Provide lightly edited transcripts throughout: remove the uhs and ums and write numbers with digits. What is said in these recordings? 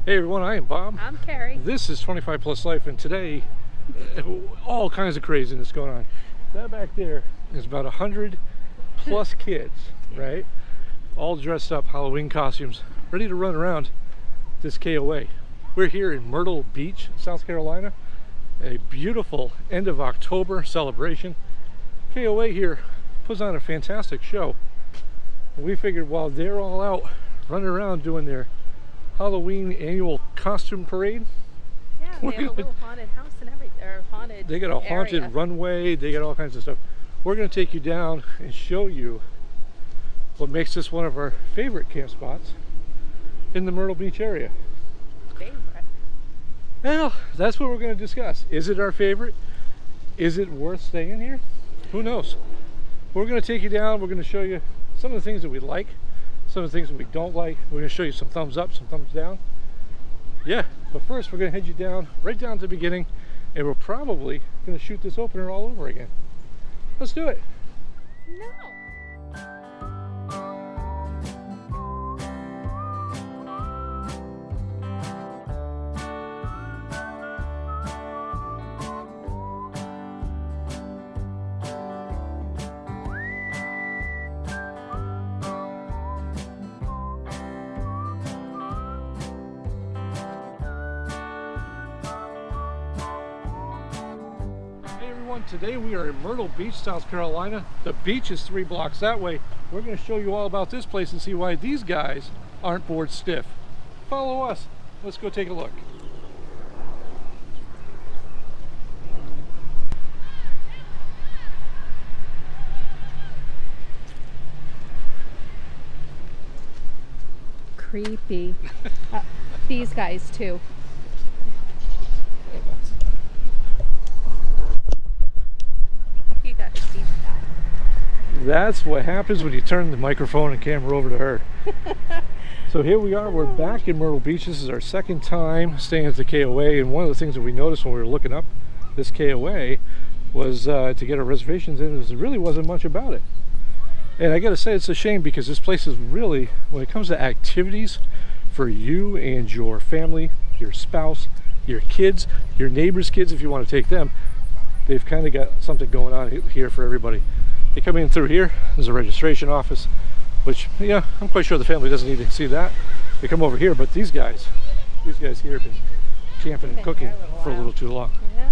Hey everyone, I am Bob. I'm Carrie. This is 25 Plus Life, and today, all kinds of craziness going on. That back there is about 100 plus kids, right? All dressed up, Halloween costumes, ready to run around this KOA. We're here in Myrtle Beach, South Carolina. A beautiful end of October celebration. KOA here puts on a fantastic show. And we figured while they're all out running around doing their Halloween annual costume parade. Yeah, they have a little haunted house and everything, or haunted They got a haunted area. runway, they got all kinds of stuff. We're going to take you down and show you what makes this one of our favorite camp spots in the Myrtle Beach area. Favorite? Well, that's what we're going to discuss. Is it our favorite? Is it worth staying here? Who knows? We're going to take you down, we're going to show you some of the things that we like, some of the things that we don't like. We're going to show you some thumbs up, some thumbs down. Yeah, but first we're going to head you down, right down to the beginning, and we're probably going to shoot this opener all over again. Let's do it. No. Today we are in Myrtle Beach, South Carolina. The beach is 3 blocks that way. We're going to show you all about this place and see why these guys aren't bored stiff. Follow us. Let's go take a look. Creepy. These guys too. You gotta see that. That's what happens when you turn the microphone and camera over to her. So here we are, we're back in Myrtle Beach. This is our second time staying at the KOA, and one of the things that we noticed when we were looking up this KOA was to get our reservations in, there really wasn't much about it. And I gotta say, it's a shame, because this place is really, when it comes to activities for you and your family, your spouse, your kids, your neighbors' kids, if you want to take them, they've kind of got something going on here for everybody. They come in through here, there's a registration office, which, yeah, I'm quite sure the family doesn't need to see that. They come over here, but these guys here have been camping and cooking for a little too long. Yeah.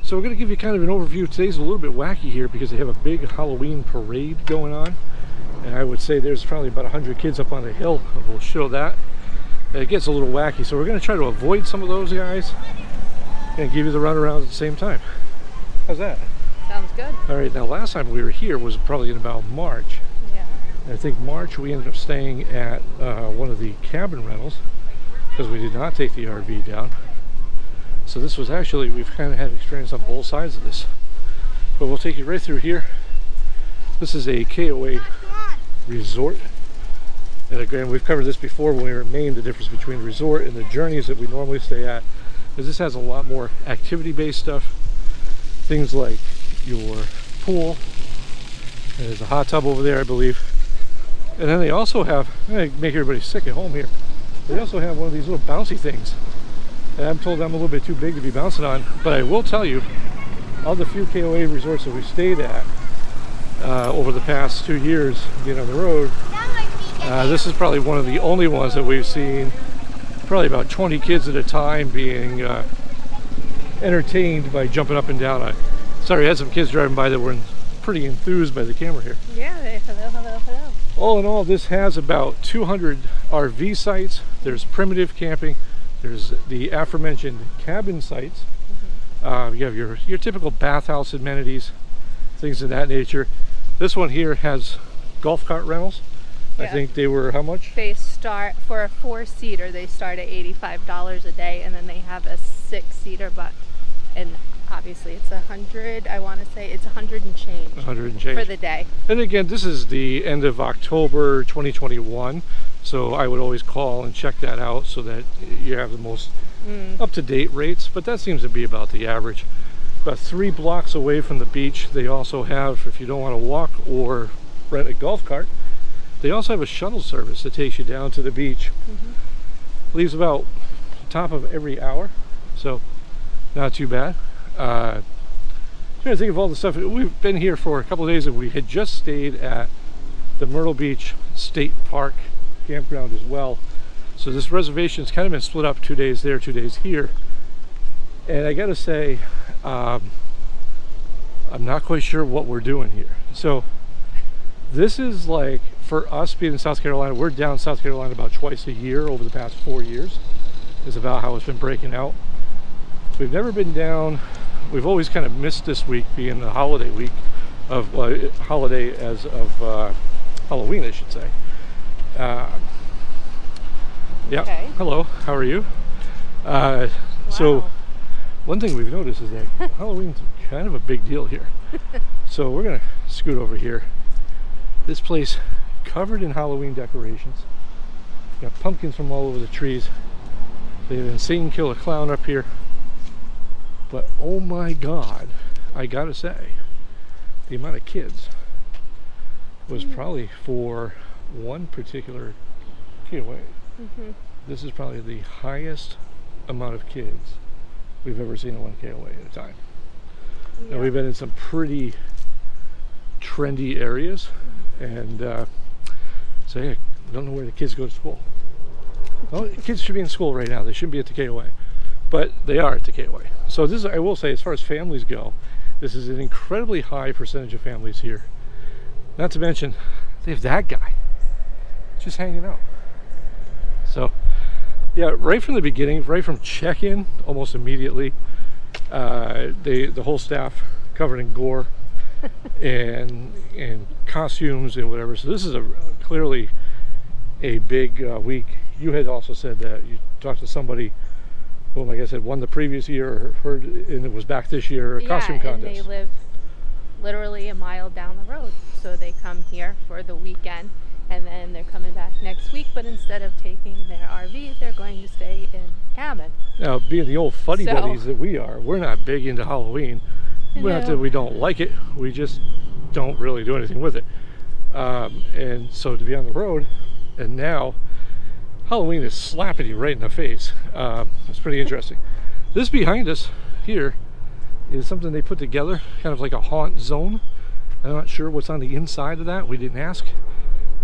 So we're going to give you kind of an overview. Today's a little bit wacky here because they have a big Halloween parade going on. And I would say there's probably about 100 kids up on the hill. We'll show that. And it gets a little wacky, so we're going to try to avoid some of those guys and give you the runaround at the same time. How's that? Sounds good. All right, now last time we were here was probably in about March. Yeah. And I think March we ended up staying at one of the cabin rentals because we did not take the RV down. So this was actually, we've kind of had experience on both sides of this. But we'll take you right through here. This is a KOA resort. And again, we've covered this before when we were in Maine, the difference between the resort and the journeys that we normally stay at. Because this has a lot more activity-based stuff. Things like your pool, and there's a hot tub over there, I believe. And then they also have, I make everybody sick at home here, they also have one of these little bouncy things. And I'm told I'm a little bit too big to be bouncing on, but I will tell you, of the few KOA resorts that we've stayed at over the past 2 years being on the road, this is probably one of the only ones that we've seen probably about 20 kids at a time being entertained by jumping up and down. Sorry, I had some kids driving by that were pretty enthused by the camera here. Yeah, hello. All in all, this has about 200 RV sites. There's primitive camping. There's the aforementioned cabin sites. Mm-hmm. You have your typical bathhouse amenities, things of that nature. This one here has golf cart rentals. Yeah. I think they were how much? They start, for a 4-seater, they start at $85 a day, and then they have a 6-seater, and obviously it's 100, I want to say it's 100 and change. 100 and change. For the day. And again, this is the end of October 2021, so I would always call and check that out so that you have the most up-to-date rates, but that seems to be about the average. About 3 blocks away from the beach, they also have, if you don't want to walk or rent a golf cart, they also have a shuttle service that takes you down to the beach. Leaves about top of every hour, so not too bad. Trying to think of all the stuff. We've been here for a couple of days, and we had just stayed at the Myrtle Beach State Park campground as well. So this reservation's kind of been split up, 2 days there, 2 days here. And I gotta say, I'm not quite sure what we're doing here. So this is like, for us being in South Carolina, we're down South Carolina about twice a year over the past 4 years, is about how it's been breaking out. We've never been down, we've always kind of missed this week being the holiday week of, holiday as of Halloween, I should say. Yeah, Okay. hello, how are you? So one thing we've noticed is that Halloween's kind of a big deal here. So we're gonna scoot over here. This place covered in Halloween decorations. Got pumpkins from all over the trees. They've been Satan Kill a Clown up here. But oh my God, I gotta say, the amount of kids was probably for one particular KOA. This is probably the highest amount of kids we've ever seen in one KOA at a time. Yeah. Now we've been in some pretty trendy areas, and so yeah, I don't know where the kids go to school. Well, the kids should be in school right now. They shouldn't be at the KOA, but they are at the KOA. So this is, I will say, as far as families go, this is an incredibly high percentage of families here. Not to mention, they have that guy just hanging out. So yeah, right from the beginning, right from check-in, almost immediately, the whole staff covered in gore and costumes and whatever. So this is clearly a big week. You had also said that you talked to somebody who, like I said, won the previous year, or heard, and it was back this year, a costume contest. And they live literally a mile down the road, so they come here for the weekend, and then they're coming back next week. But instead of taking their RV, they're going to stay in cabin. Now, being the old fuddy-duddies that we are, we're not big into Halloween. Not that we don't like it, we just don't really do anything with it. And so to be on the road, and now Halloween is slapping you right in the face. It's pretty interesting. This behind us here is something they put together, kind of like a haunt zone. I'm not sure what's on the inside of that. We didn't ask.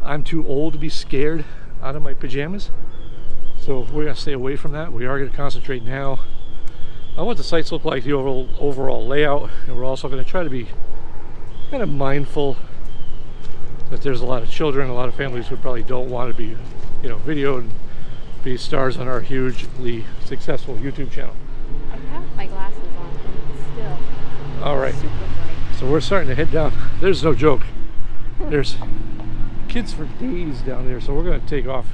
I'm too old to be scared out of my pajamas, so we're gonna stay away from that. We are gonna concentrate now on what the sites look like, the overall layout, and we're also gonna try to be kind of mindful that there's a lot of children, a lot of families who probably don't want to be, you know, videoed and be stars on our hugely successful YouTube channel. I have my glasses on, and it's still All right, super bright. so we're starting to head down. There's no joke. There's kids for days down there, so we're going to take off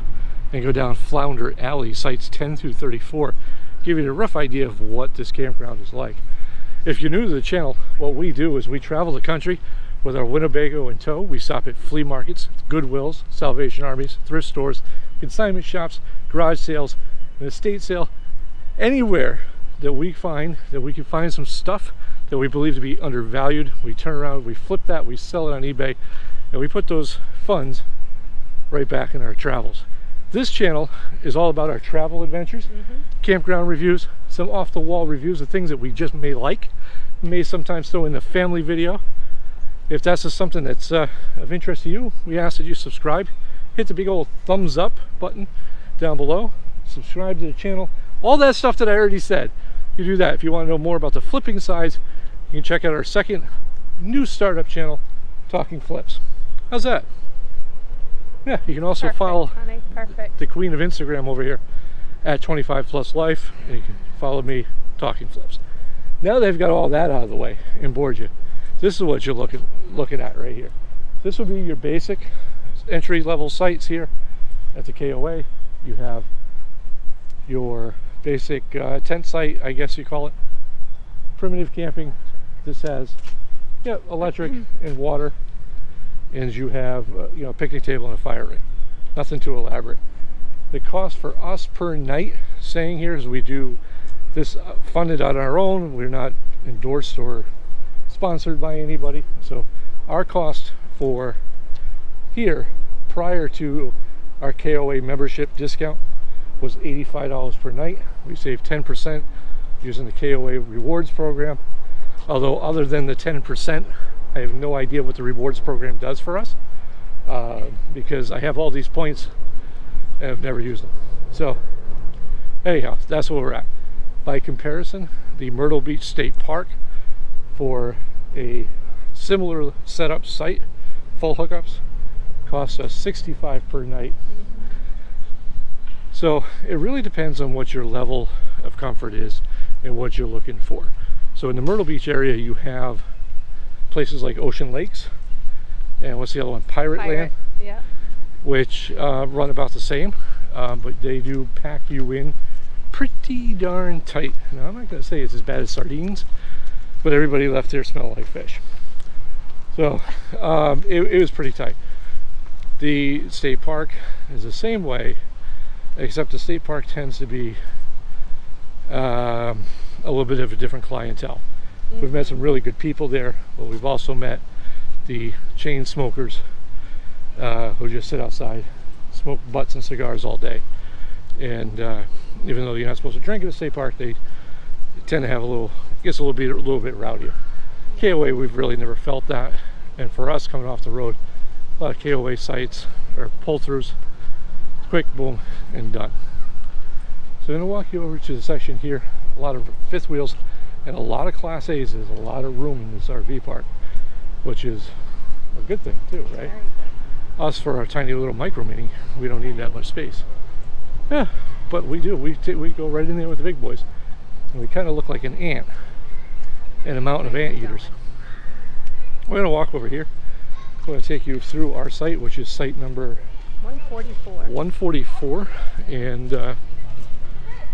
and go down Flounder Alley, sites 10 through 34. Give you a rough idea of what this campground is like. If you're new to the channel, what we do is we travel the country with our Winnebago in tow. We stop at flea markets, Goodwills, Salvation Armies, thrift stores, consignment shops, garage sales, an estate sale, anywhere that we find that we can find some stuff that we believe to be undervalued. We turn around, we flip that, we sell it on eBay, and we put those funds right back in our travels. This channel is all about our travel adventures, campground reviews, some off-the-wall reviews of things that we just may like, may sometimes throw in the family video. If that's just something that's of interest to you, we ask that you subscribe. Hit the big old thumbs up button down below. Subscribe to the channel. All that stuff that I already said. You do that. If you want to know more about the flipping sides, you can check out our second new startup channel, Talking Flips. How's that? Yeah, you can also follow the queen of Instagram over here at 25pluslife, and you can follow me, Talking Flips. Now they've got all that out of the way and bored you, this is what you're looking at right here. This will be your basic entry-level sites here at the KOA. You have your basic tent site, I guess you call it. Primitive camping. This has electric and water, and you have a picnic table and a fire ring. Nothing too elaborate. The cost for us per night staying here is we do this funded on our own. We're not endorsed or sponsored by anybody, so our cost for here prior to our KOA membership discount was $85 per night. We saved 10% using the KOA rewards program. Although other than the 10%, I have no idea what the rewards program does for us, because I have all these points and I've never used them. So anyhow, that's where we're at. By comparison, the Myrtle Beach State Park, for a similar setup site, full hookups, costs us $65 per night. So it really depends on what your level of comfort is and what you're looking for. So in the Myrtle Beach area, you have places like Ocean Lakes, and what's the other one? Pirate Land, yeah, which run about the same, but they do pack you in pretty darn tight. Now, I'm not going to say it's as bad as sardines, but everybody left there smelling like fish. So it was pretty tight. The state park is the same way, except the state park tends to be a little bit of a different clientele. We've met some really good people there, but we've also met the chain smokers who just sit outside, smoke butts and cigars all day. And even though you're not supposed to drink at a state park, they tend to have gets a little bit rowdier. KOA, we've really never felt that. And for us, coming off the road, a lot of KOA sites or pull-throughs, quick, boom, and done. So I'm going to walk you over to the section here. A lot of fifth wheels and a lot of Class A's. There's a lot of room in this RV park, which is a good thing too, right? Us, for our tiny little micro mini, we don't need that much space. Yeah, but we do. We go right in there with the big boys, and we kind of look like an ant and a mountain of anteaters. We're going to walk over here. I'm going to take you through our site, which is site number 144, and we're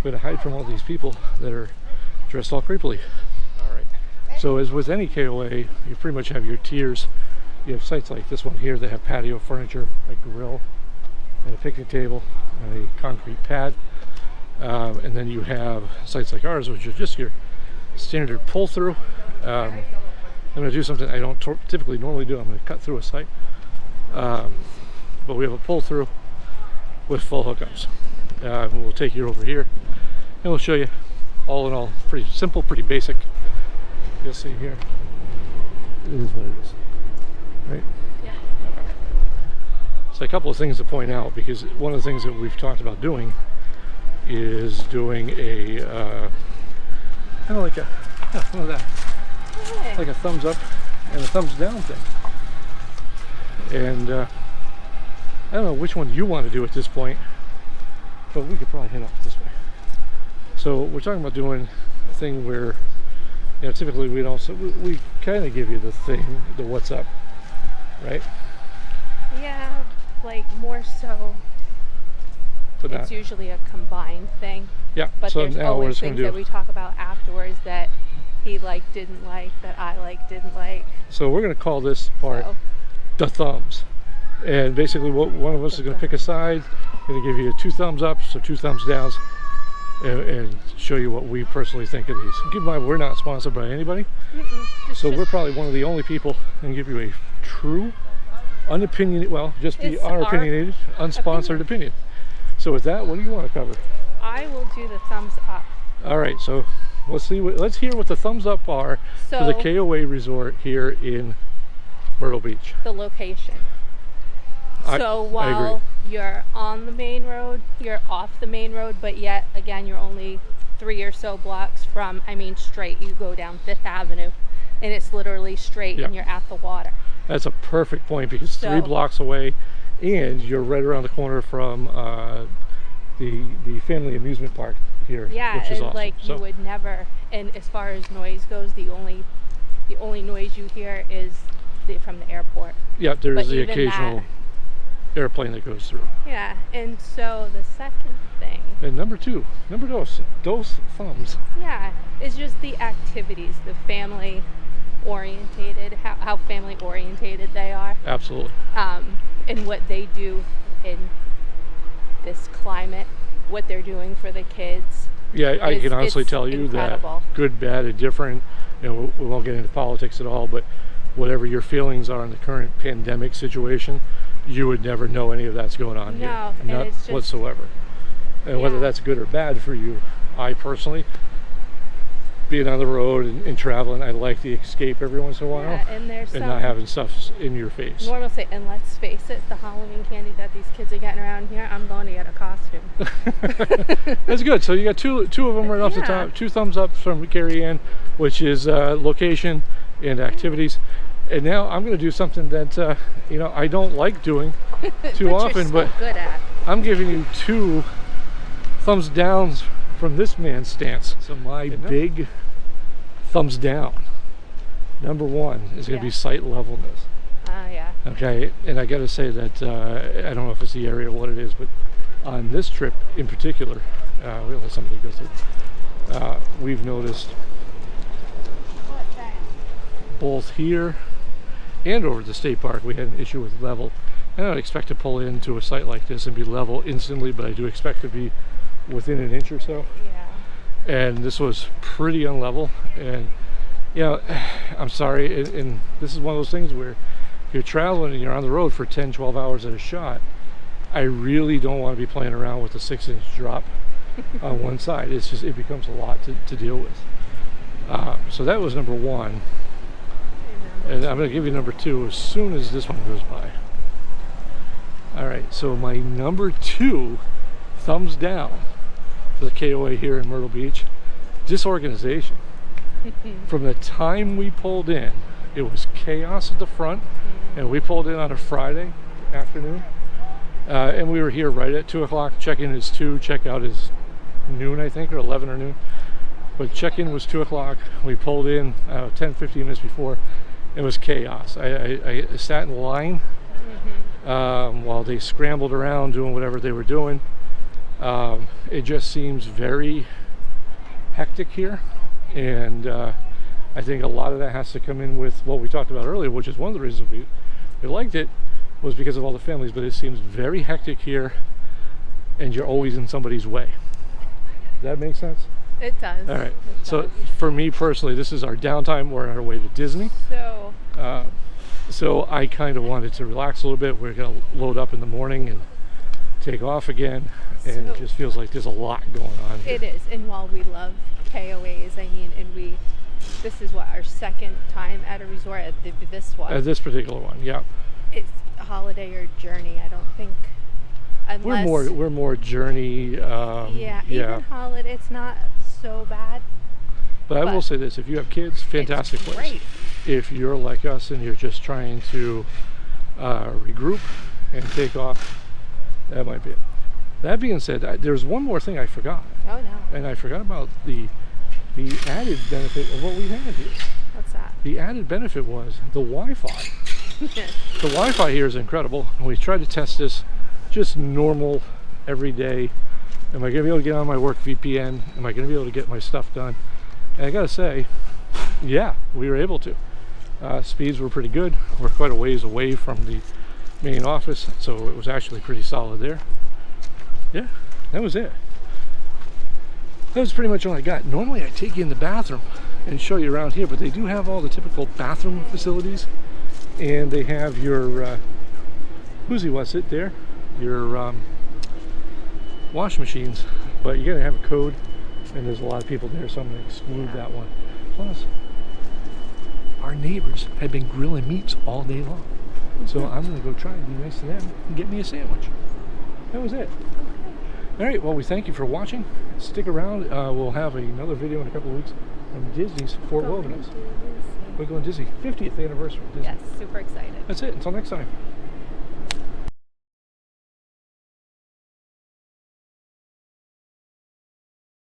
going to hide from all these people that are dressed all creepily. All right. So as with any KOA, you pretty much have your tiers. You have sites like this one here that have patio furniture, a grill, and a picnic table, and a concrete pad. And then you have sites like ours, which are just your standard pull-through. I'm going to do something I don't typically normally do. I'm going to cut through a site. But we have a pull-through with full hookups. We'll take you over here and we'll show you, all in all, pretty simple, pretty basic. You'll see here, it is what it is, right? Yeah. So a couple of things to point out, because one of the things that we've talked about doing is doing a kind of like a, what is that? Hey. Like a thumbs up and a thumbs down thing. And I don't know which one you want to do at this point, but we could probably head off this way. So we're talking about doing a thing where, you know, typically we don't, so we kind of give you the thing, the what's up, right? Yeah, like more so. But It's usually a combined thing. Yeah. But so there's now always things that we talk about afterwards that he didn't like, that I didn't like. So we're going to call this part the thumbs. And basically what one of us is going to pick a side, going to give you 2 thumbs ups or 2 thumbs downs, and show you what we personally think of these. Keep in mind, we're not sponsored by anybody. So we're probably one of the only people who can give you a true, unopinionated, well, just be our opinionated, unsponsored opinion. So with that, what do you want to cover? I will do the thumbs up. All right, so let's hear what the thumbs up are for the KOA Resort here in Myrtle Beach. The location. So while you're on the main road, you're off the main road, but yet again you're only 3 or so blocks from, straight. You go down 5th Avenue and it's literally straight, and you're at the water. That's a perfect point, because 3 blocks away, and you're right around the corner from the family amusement park here, which is awesome. You would never, and as far as noise goes, the only noise you hear is from the airport. Yeah, there's the occasional airplane that goes through. Yeah, and so the second thing. And number dos thumbs. Yeah, is just the activities, the family orientated, how family orientated they are. Absolutely. And what they do in this climate, what they're doing for the kids. Yeah, I can honestly tell you incredible. That good, bad, and different, we won't get into politics at all, but whatever your feelings are in the current pandemic situation, you would never know any of that's going on here. No, Not it's just whatsoever. And whether that's good or bad for you, I personally, being on the road and traveling, I like the escape every once in a while. And there's and not having stuff in your face. Normal say, and let's face it, the Halloween candy that these kids are getting around here, I'm going to get a costume. That's good. So you got two of them right off the top. 2 thumbs up from Carrie Ann, which is location and activities. And now I'm going to do something that you know, I don't like doing too often, but good at. I'm giving you 2 thumbs downs from this man's stance. So my big thumbs down, number 1, is going to be site levelness. Yeah. Okay, and I got to say that I don't know if it's the area or what it is, but on this trip in particular, we'll let somebody go through. We've noticed both here and over at the state park, we had an issue with level. I don't expect to pull into a site like this and be level instantly, but I do expect to be within an inch or so. Yeah. And this was pretty unlevel. And, you know, I'm sorry, and this is one of those things where you're traveling and you're on the road for 10, 12 hours at a shot. I really don't want to be playing around with a 6-inch drop on one side. It's just, it becomes a lot to deal with. So that was number 1. And I'm going to give you number 2 as soon as this one goes by. All right, so my number 2 thumbs down for the KOA here in Myrtle Beach, disorganization. From the time we pulled in, it was chaos at the front, and we pulled in on a Friday afternoon, and we were here right at 2 o'clock. Check-in is 2, check-out is noon, I think, or 11 or noon. But check-in was 2 o'clock. We pulled in 10, 15 minutes before. It was chaos. I sat in line while they scrambled around doing whatever they were doing. It just seems very hectic here, and I think a lot of that has to come in with what we talked about earlier, which is one of the reasons we liked it, was because of all the families. But it seems very hectic here, and you're always in somebody's way. Does that make sense? It does. All right. So for me personally, this is our downtime. We're on our way to Disney. So I kind of wanted to relax a little bit. We're going to load up in the morning and take off again. And it just feels like there's a lot going on here. It is. And while we love KOAs, I mean, and this is what, our 2nd time at a resort at this one. At this particular one, yeah. It's a holiday or journey, I don't think. Unless, we're more journey. Even holiday, it's not so bad. But I will say this: if you have kids, fantastic place. Great. If you're like us and you're just trying to regroup and take off, that might be it. That being said, there's one more thing I forgot. Oh no! And I forgot about the added benefit of what we had here. What's that? The added benefit was the Wi-Fi. The Wi-Fi here is incredible. We tried to test this, just normal, every day. Am I going to be able to get on my work VPN? Am I going to be able to get my stuff done? And I got to say, yeah, we were able to. Speeds were pretty good. We're quite a ways away from the main office, so it was actually pretty solid there. Yeah, that was it. That was pretty much all I got. Normally I take you in the bathroom and show you around here, but they do have all the typical bathroom facilities, and they have your what's it there? Your wash machines, but you gotta have a code, and there's a lot of people there, so I'm gonna exclude that one. Plus, our neighbors had been grilling meats all day long, so I'm gonna go try and be nice to them and get me a sandwich. That was it. All right, well, we thank you for watching. Stick around. We'll have another video in a couple of weeks from Disney's Fort Wilderness. We're going Disney 50th anniversary of Disney. Yes, super excited. That's it. Until next time.